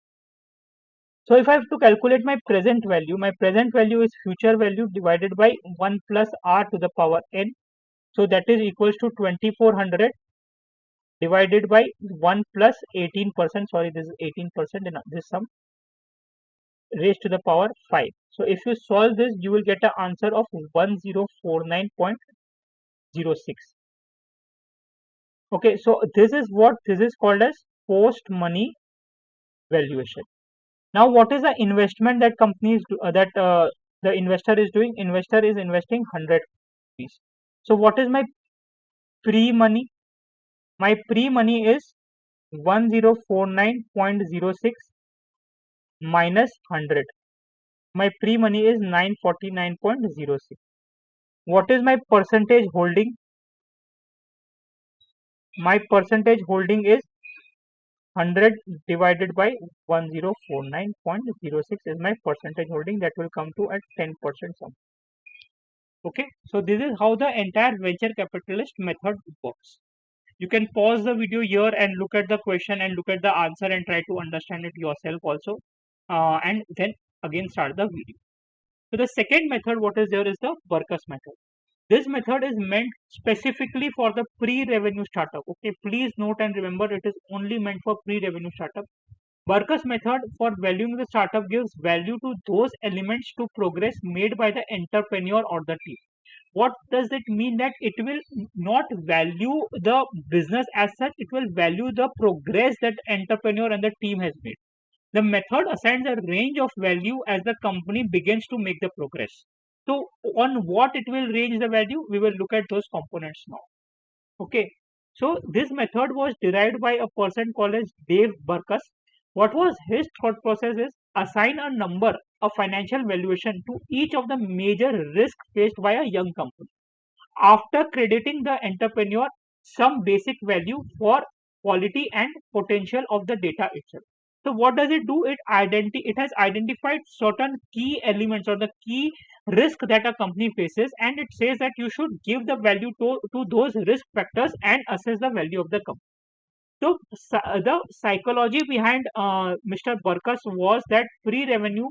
A: So if I have to calculate my present value is future value divided by 1 plus r to the power n. So that is equals to 2400 divided by 1 plus 18%. Sorry, this is 18% in this sum raised to the power 5. So if you solve this, you will get an answer of 1049.06. Okay, so this is what this is called as post money valuation. Now, what is the investment that companies the investor is doing? Investor is investing 100 rupees. So what is my pre money? My pre money is 1049.06 minus 100. My pre-money is 949.06. What is my percentage holding? My percentage holding is 100 divided by 1049.06 is my percentage holding, that will come to at 10% sum. Okay, so this is how the entire venture capitalist method works. You can pause the video here and look at the question and look at the answer and try to understand it yourself also, and then again start the video. So the second method what is there is the Burkus method. This method is meant specifically for the pre-revenue startup. Okay, please note and remember, it is only meant for pre-revenue startup. Burkus method for valuing the startup gives value to those elements to progress made by the entrepreneur or the team. What does it mean? That it will not value the business as such, it will value the progress that entrepreneur and the team has made. The method assigns a range of value as the company begins to make the progress. So on what it will range the value, we will look at those components now. Okay, so this method was derived by a person called as Dave Burkus. What was his thought process is assign a number, a financial valuation to each of the major risks faced by a young company, after crediting the entrepreneur some basic value for quality and potential of the data itself. So what does it do? It has identified certain key elements or the key risk that a company faces, and it says that you should give the value to those risk factors and assess the value of the company. So the psychology behind Mr. Burkus was that pre-revenue,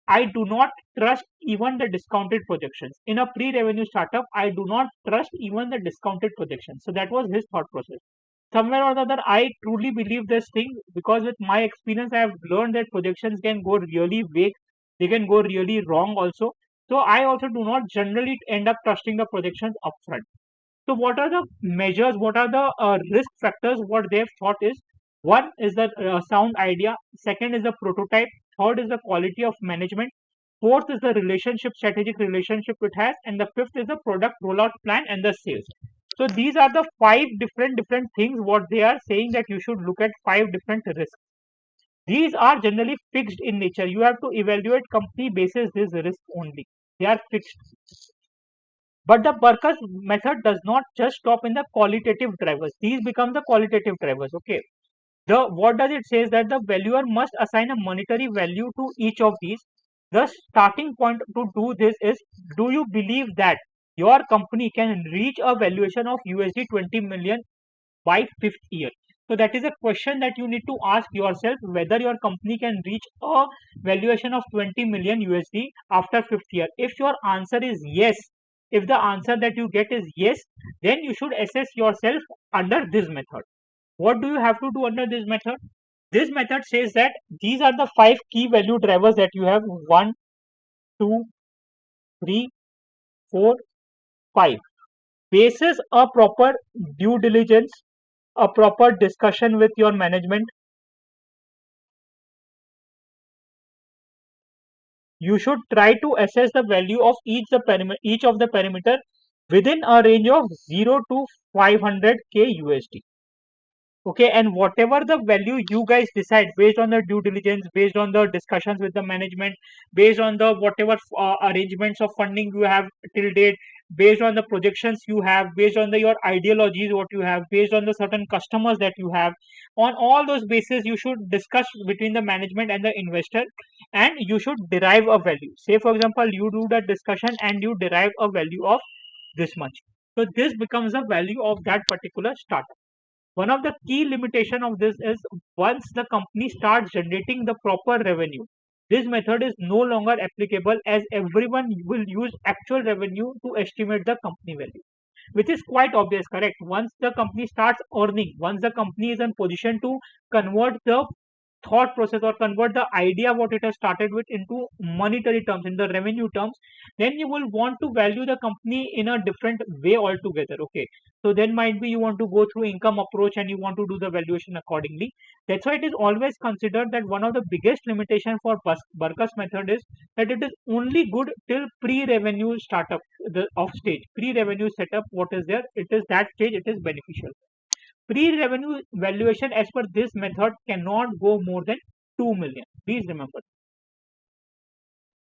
A: I do not trust even the discounted projections. In a pre-revenue startup, I do not trust even the discounted projections. So that was his thought process. Somewhere or the other, I truly believe this thing because with my experience, I have learned that projections can go really vague. They can go really wrong also. So I also do not generally end up trusting the projections upfront. So what are the measures? What are the risk factors? What they've thought is, one is the sound idea. Second is the prototype. Third is the quality of management. Fourth is the relationship, strategic relationship it has, and the fifth is the product rollout plan and the sales. So these are the five different things. What they are saying that you should look at five different risks. These are generally fixed in nature. You have to evaluate company basis this risk only. They are fixed. But the Burkus method does not just stop in the qualitative drivers. These become the qualitative drivers. Okay. The what does it say is that the valuer must assign a monetary value to each of these. The starting point to do this is, do you believe that your company can reach a valuation of USD 20 million by fifth year? So that is a question that you need to ask yourself, whether your company can reach a valuation of 20 million USD after fifth year. If your answer is yes, if the answer that you get is yes, then you should assess yourself under this method. What do you have to do under this method? This method says that these are the five key value drivers that you have: one, two, three, four, five. Basis a proper due diligence, a proper discussion with your management, you should try to assess the value of each of the parameter within a range of 0 to 500k USD. Okay, and whatever the value you guys decide based on the due diligence, based on the discussions with the management, based on the whatever arrangements of funding you have till date, based on the projections you have, based on your ideologies what you have, based on the certain customers that you have, on all those bases you should discuss between the management and the investor, and you should derive a value. Say for example, you do that discussion and you derive a value of this much. So this becomes the value of that particular startup. One of the key limitation of this is, once the company starts generating the proper revenue, this method is no longer applicable, as everyone will use actual revenue to estimate the company value, which is quite obvious, correct? Once the company starts earning, once the company is in position to convert the thought process or convert the idea what it has started with into monetary terms, in the revenue terms, then you will want to value the company in a different way altogether. Okay, so then might be you want to go through income approach and you want to do the valuation accordingly. That's why it is always considered that one of the biggest limitation for Burkus method is that it is only good till pre-revenue startup, the off stage pre-revenue setup what is there, it is that stage it is beneficial. Pre-revenue valuation as per this method cannot go more than 2 million. Please remember.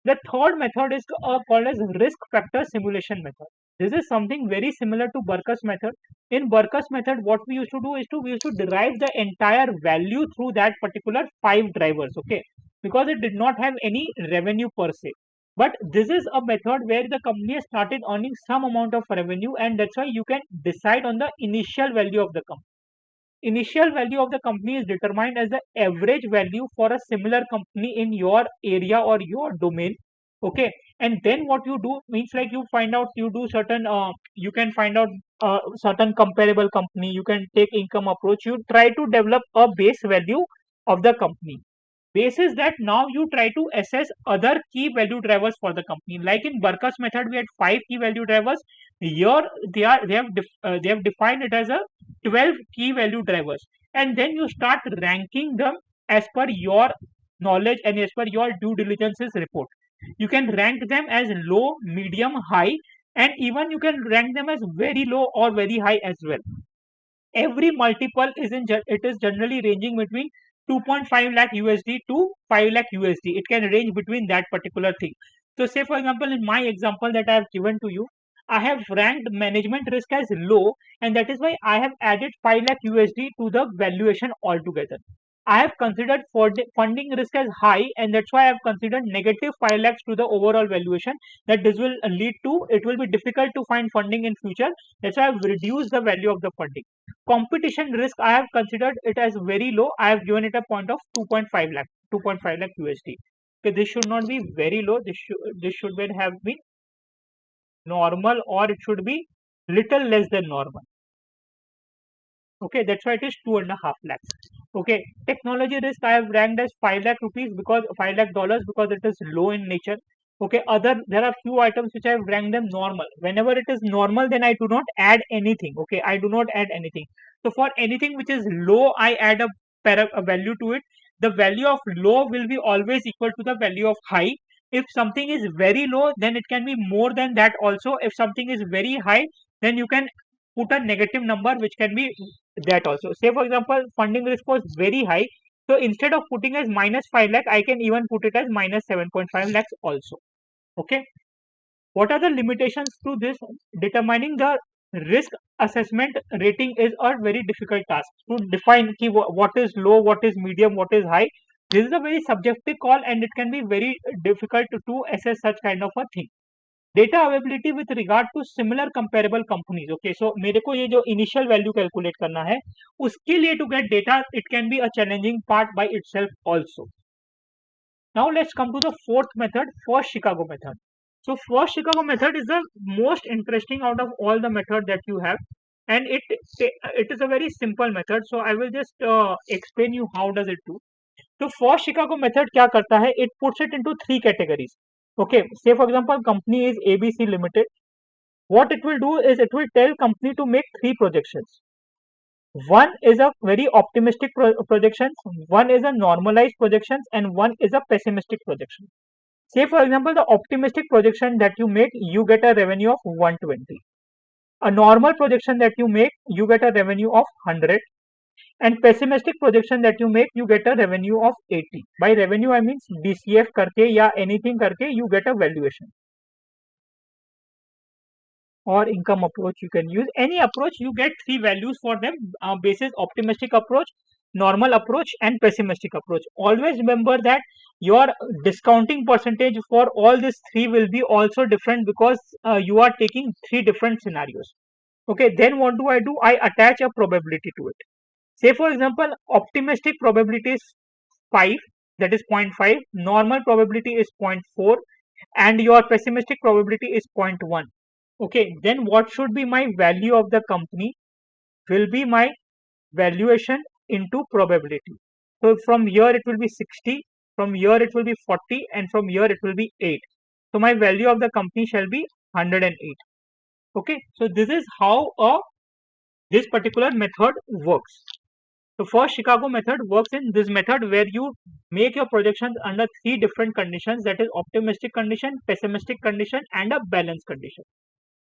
A: The third method is called as risk factor simulation method. This is something very similar to Burkus method. In Burkus method, what we used to do is we used to derive the entire value through that particular 5 drivers, okay? Because it did not have any revenue per se. But this is a method where the company has started earning some amount of revenue, and that's why you can decide on the initial value of the company. Initial value of the company is determined as the average value for a similar company in your area or your domain. Okay, and then what you do means like you find out, you do certain you can find out certain comparable company, you can take income approach, you try to develop a base value of the company. Basis that, now you try to assess other key value drivers for the company. Like in Burkus method, we had 5 key value drivers. Here they have defined it as a 12 key value drivers, and then you start ranking them as per your knowledge and as per your due diligences report. You can rank them as low, medium, high, and even you can rank them as very low or very high as well. Every multiple is it is generally ranging between 2.5 lakh USD to 5 lakh USD. It can range between that particular thing. So say for example, in my example that I have given to you, I have ranked management risk as low, and that is why I have added 5 lakh USD to the valuation altogether. I have considered funding risk as high, and that's why I have considered negative 5 lakhs to the overall valuation. That this will lead to, it will be difficult to find funding in future. That's why I have reduced the value of the funding. Competition risk, I have considered it as very low. I have given it a point of 2.5 lakh, 2.5 lakh USD. Okay, this should not be very low. This should have been normal, or it should be little less than normal. Okay, that's why it is 2.5 lakhs. Okay, technology risk I have ranked as 5 lakh rupees, because $5 lakh, because it is low in nature. Okay, there are few items which I have ranked them normal. Whenever it is normal, then I do not add anything. Okay, I do not add anything. So for anything which is low, I add a value to it. The value of low will be always equal to the value of high. If something is very low, then it can be more than that also. If something is very high, then you can put a negative number which can be that also. Say for example, funding risk was very high. So instead of putting as minus 5 lakh, I can even put it as minus 7.5 lakhs also. Okay. What are the limitations to this? Determining the risk assessment rating is a very difficult task. To define what is low, what is medium, what is high. This is a very subjective call, and it can be very difficult to assess such kind of a thing. Data availability with regard to similar comparable companies. Okay, so मेरे को ये जो initial value calculate करना है, उसके लिए to get data it can be a challenging part by itself also. Now let's come to the fourth method, first Chicago method. So first Chicago method is the most interesting out of all the method that you have, and it is a very simple method. So I will just explain you how does it do. तो first Chicago method क्या करता है, it puts it into 3 categories. Okay, say for example company is ABC limited. What it will do is it will tell company to make 3 projections. One is a very optimistic projection, one is a normalized projection, and one is a pessimistic projection. Say for example, the optimistic projection that you make, you get a revenue of 120. A normal projection that you make, you get a revenue of 100. And pessimistic projection that you make, you get a revenue of 80. By revenue I means DCF करके या anything करके you get a valuation. Or income approach, you can use any approach. You get 3 values for them, basis optimistic approach, normal approach, and pessimistic approach. Always remember that your discounting percentage for all these 3 will be also different, because you are taking 3 different scenarios. Okay, then what do? I attach a probability to it. Say for example, optimistic probability is 5, that is 0.5, normal probability is 0.4, and your pessimistic probability is 0.1. Okay, then what should be my value of the company? Will be my valuation into probability. So from here it will be 60, from here it will be 40, and from here it will be 8. So my value of the company shall be 108. Okay, so this is how this particular method works. The first Chicago method works in this method, where you make your projections under 3 different conditions, that is optimistic condition, pessimistic condition, and a balanced condition.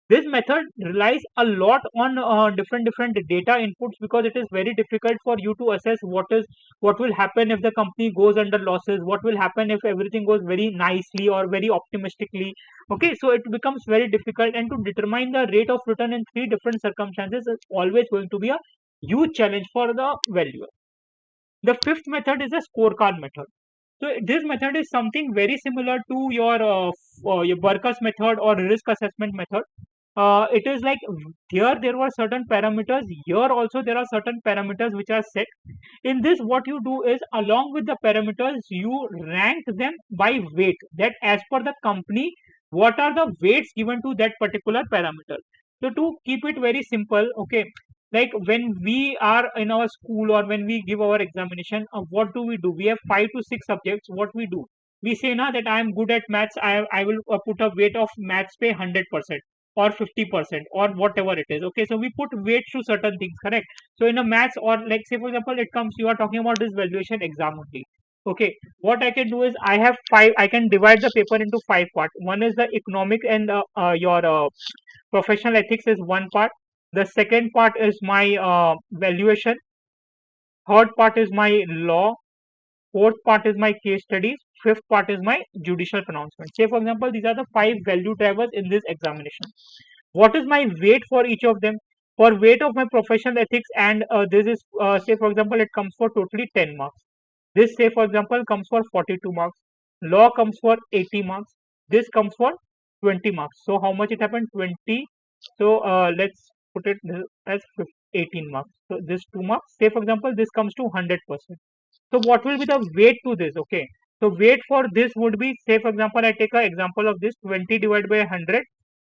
A: This method relies a lot on different data inputs, because it is very difficult for you to assess what will happen if the company goes under losses, what will happen if everything goes very nicely or very optimistically. Okay, so it becomes very difficult, and to determine the rate of return in three different circumstances is always going to be a huge challenge for the valuer. The fifth method is a scorecard method. So this method is something very similar to your Burkers method or risk assessment method. It is like here there were certain parameters. Here also there are certain parameters which are set. In this, what you do is, along with the parameters, you rank them by weight. That as per the company, what are the weights given to that particular parameter. So to keep it very simple, okay, like when we are in our school or when we give our examination, what do? We have 5 to 6 subjects. What we do? We say now that I am good at maths. I will put a weight of maths pay 100% or 50% or whatever it is. Okay, so we put weights to certain things, correct? So in a maths, or like say for example, it comes, you are talking about this valuation exam only. Okay, what I can do is, I have five. I can divide the paper into 5 parts. One is the economic and your professional ethics is one part. The second part is my valuation. Third part is my law. Fourth part is my case studies. Fifth part is my judicial pronouncement. Say for example, these are the 5 value drivers in this examination. What is my weight for each of them? For weight of my professional ethics, and this is say for example, it comes for totally 10 marks. This say for example comes for 42 marks. Law comes for 80 marks. This comes for 20 marks. So how much it happened? 20. So let's put it as 18 marks. So this 2 marks. Say for example, this comes to 100%. So what will be the weight to this? Okay. So weight for this would be, say for example, I take an example of this 20 divided by 100.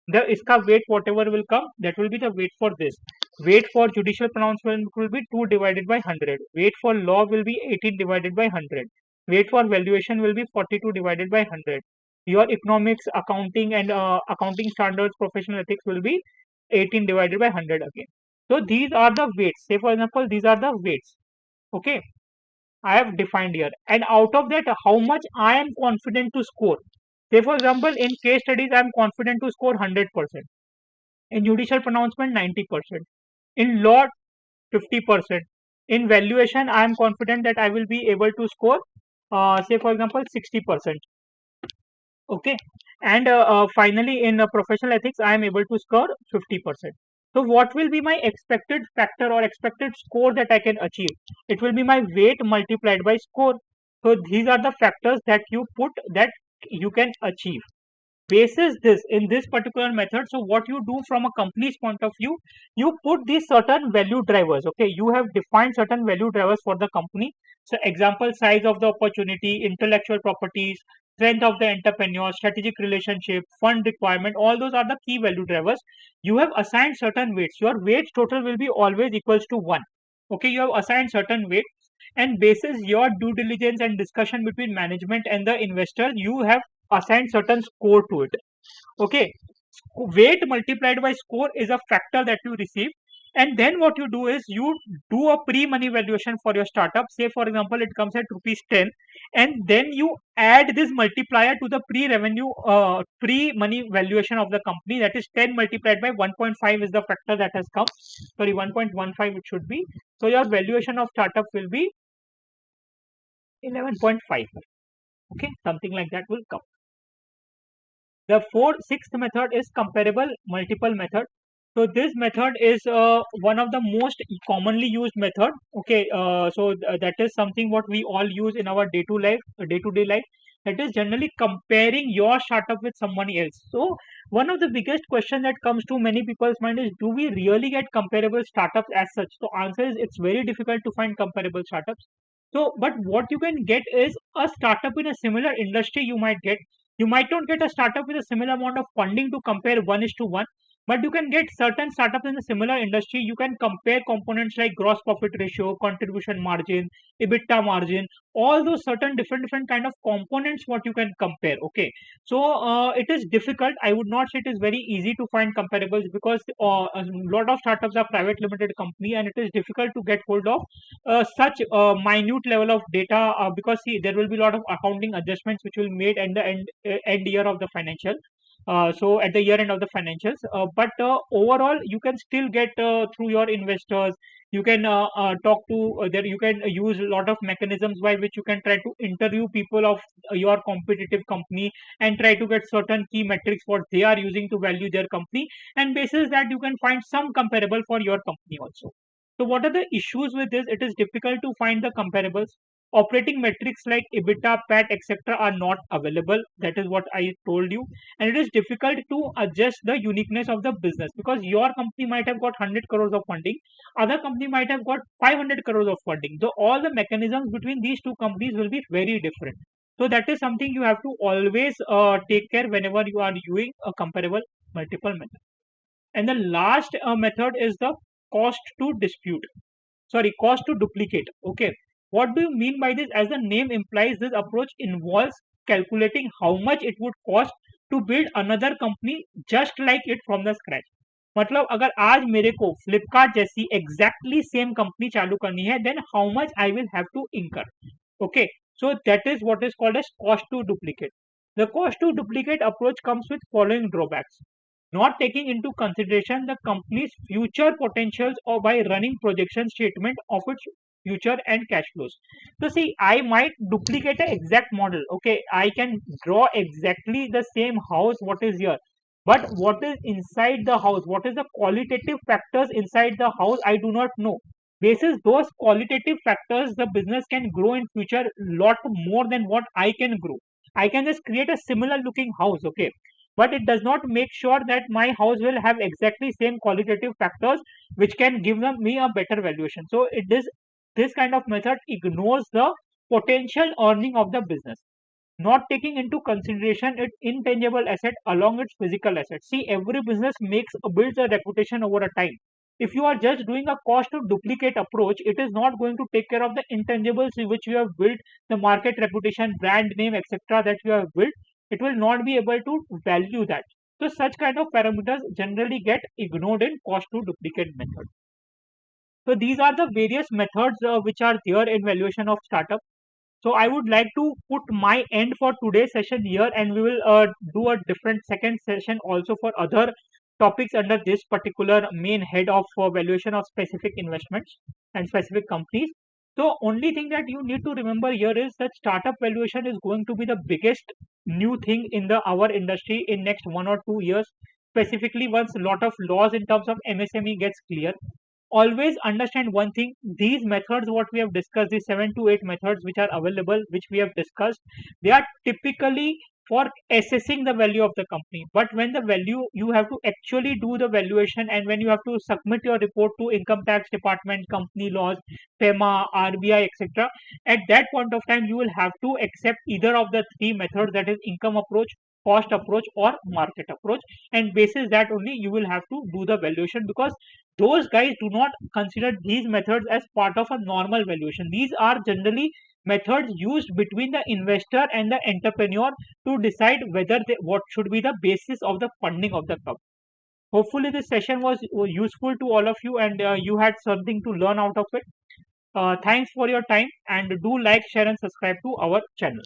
A: The iska weight whatever will come, that will be the weight for this. Weight for judicial pronouncement will be 2 divided by 100. Weight for law will be 18 divided by 100. Weight for valuation will be 42 divided by 100. Your economics, accounting and accounting standards, professional ethics will be 18 divided by 100 again. So these are the weights. Say for example, these are the weights. Okay, I have defined here. And out of that, how much I am confident to score. Say for example, in case studies, I am confident to score 100%. In judicial pronouncement, 90%. In law, 50%. In valuation, I am confident that I will be able to score, say for example, 60%. Okay. And finally, in professional ethics, I am able to score 50%. So what will be my expected factor or expected score that I can achieve? It will be my weight multiplied by score. So these are the factors that you put that you can achieve. Basis this in this particular method, so what you do from a company's point of view, you put these certain value drivers. Okay, you have defined certain value drivers for the company. So example, size of the opportunity, intellectual properties, strength of the entrepreneur, strategic relationship, fund requirement, all those are the key value drivers. You have assigned certain weights. Your weights total will be always equals to 1. Okay, you have assigned certain weight, and basis your due diligence and discussion between management and the investor, you have assigned certain score to it. Okay, weight multiplied by score is a factor that you receive. And then what you do is, you do a pre-money valuation for your startup. Say for example, it comes at rupees 10, and then you add this multiplier to the pre-revenue pre-money valuation of the company. That is 10 multiplied by 1.5 is the factor that has come. Sorry, 1.15 it should be. So your valuation of startup will be 11.5. Okay, something like that will come. The sixth method is comparable multiple method. So this method is one of the most commonly used method. Okay, that is something what we all use in our day to day life. That is generally comparing your startup with someone else. So one of the biggest question that comes to many people's mind is, do we really get comparable startups as such? So answer is, it's very difficult to find comparable startups. So, but what you can get is a startup in a similar industry. You might not get a startup with a similar amount of funding to compare one is to one, but you can get certain startups in a similar industry. You can compare components like gross profit ratio, contribution margin, EBITDA margin, all those certain different kind of components what you can compare. Okay, so it is difficult. I would not say it is very easy to find comparables, because a lot of startups are private limited company, and it is difficult to get hold of such minute level of data, because see, there will be a lot of accounting adjustments which will made at the end year of the financial. so at the year end of the financials, but overall you can still get through your investors. You can talk to there. You can use a lot of mechanisms by which you can try to interview people of your competitive company and try to get certain key metrics what they are using to value their company, and basis that you can find some comparable for your company also. So what are the issues with this? It is difficult to find the comparables. Operating metrics like EBITDA, PAT, etc. are not available. That is what I told you. And it is difficult to adjust the uniqueness of the business, because your company might have got 100 crores of funding, other company might have got 500 crores of funding. So all the mechanisms between these two companies will be very different. So that is something you have to always take care whenever you are doing a comparable multiple method. And the last method is the cost to dispute. Sorry, cost to duplicate. Okay. What do you mean by this? As the name implies, this approach involves calculating how much it would cost to build another company just like it from the scratch. मतलब अगर आज मेरे को फ्लिपकार्ट जैसी exactly same company चालू करनी है, then how much I will have to incur. Okay, so that is what is called as cost to duplicate. The cost to duplicate approach comes with following drawbacks: not taking into consideration the company's future potentials or by running projection statement of its future and cash flows. So see, I might duplicate an exact model. Okay, I can draw exactly the same house what is here, but what is inside the house, what is the qualitative factors inside the house, I do not know. Basis those qualitative factors, the business can grow in future lot more than what I can grow. I can just create a similar looking house, okay, but it does not make sure that my house will have exactly same qualitative factors which can give me a better valuation. So it is, this kind of method ignores the potential earning of the business, not taking into consideration its intangible asset along its physical assets. See, every business builds a reputation over a time. If you are just doing a cost to duplicate approach, it is not going to take care of the intangibles which you have built, the market reputation, brand name, etc. that you have built. It will not be able to value that. So such kind of parameters generally get ignored in cost to duplicate method. So these are the various methods which are there in valuation of startup. So I would like to put my end for today's session here, and we will do a different second session also for other topics under this particular main head of valuation of specific investments and specific companies. So only thing that you need to remember here is that startup valuation is going to be the biggest new thing in the our industry in next 1 or 2 years. Specifically, once a lot of laws in terms of MSME gets clear, always understand one thing: these methods what we have discussed, these 7 to 8 methods which are available, which we have discussed, they are typically for assessing the value of the company. But when the value, you have to actually do the valuation, and when you have to submit your report to income tax department, company laws, FEMA, RBI, etc., at that point of time you will have to accept either of the three methods, that is income approach, cost approach, or market approach, and basis that only you will have to do the valuation, because those guys do not consider these methods as part of a normal valuation. These are generally methods used between the investor and the entrepreneur to decide whether what should be the basis of the funding of the company. Hopefully this session was useful to all of you, and you had something to learn out of it. Thanks for your time, and do like, share and subscribe to our channel.